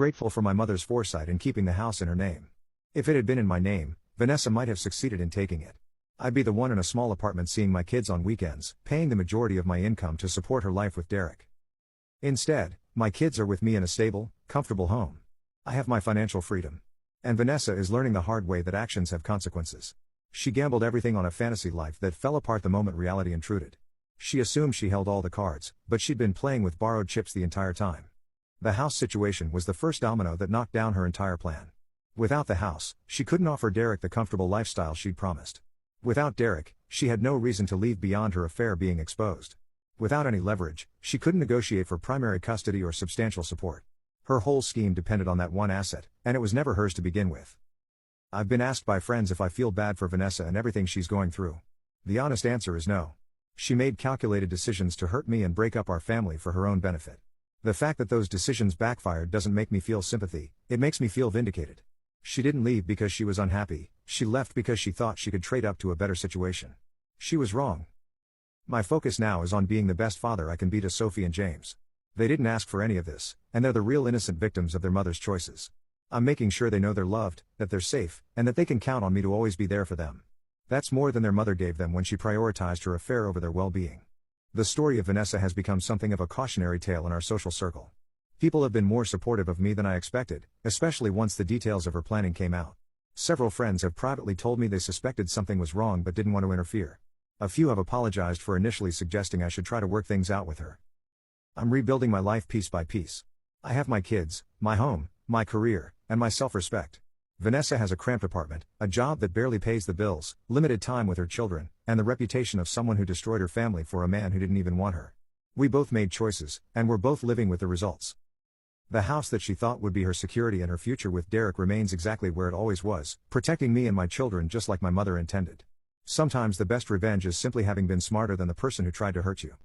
grateful for my mother's foresight in keeping the house in her name. If it had been in my name, Vanessa might have succeeded in taking it. I'd be the one in a small apartment seeing my kids on weekends, paying the majority of my income to support her life with Derek. Instead, my kids are with me in a stable, comfortable home. I have my financial freedom. And Vanessa is learning the hard way that actions have consequences. She gambled everything on a fantasy life that fell apart the moment reality intruded. She assumed she held all the cards, but she'd been playing with borrowed chips the entire time. The house situation was the first domino that knocked down her entire plan. Without the house, she couldn't offer Derek the comfortable lifestyle she'd promised. Without Derek, she had no reason to leave beyond her affair being exposed. Without any leverage, she couldn't negotiate for primary custody or substantial support. Her whole scheme depended on that one asset, and it was never hers to begin with. I've been asked by friends if I feel bad for Vanessa and everything she's going through. The honest answer is no. She made calculated decisions to hurt me and break up our family for her own benefit. The fact that those decisions backfired doesn't make me feel sympathy, it makes me feel vindicated. She didn't leave because she was unhappy, she left because she thought she could trade up to a better situation. She was wrong. My focus now is on being the best father I can be to Sophie and James. They didn't ask for any of this, and they're the real innocent victims of their mother's choices. I'm making sure they know they're loved, that they're safe, and that they can count on me to always be there for them. That's more than their mother gave them when she prioritized her affair over their well-being. The story of Vanessa has become something of a cautionary tale in our social circle. People have been more supportive of me than I expected, especially once the details of her planning came out. Several friends have privately told me they suspected something was wrong but didn't want to interfere. A few have apologized for initially suggesting I should try to work things out with her. I'm rebuilding my life piece by piece. I have my kids, my home, my career, and my self-respect. Vanessa has a cramped apartment, a job that barely pays the bills, limited time with her children, and the reputation of someone who destroyed her family for a man who didn't even want her. We both made choices, and we're both living with the results. The house that she thought would be her security and her future with Derek remains exactly where it always was, protecting me and my children just like my mother intended. Sometimes the best revenge is simply having been smarter than the person who tried to hurt you.